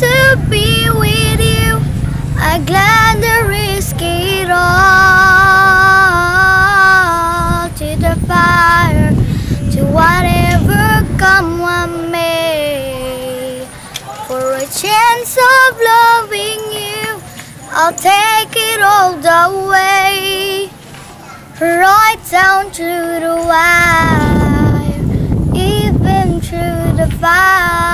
to be with you. I'm glad to risk it all. To the fire, to whatever come what may. For a chance of loving you, I'll take it all the way. Right down to the wire, even through the fire.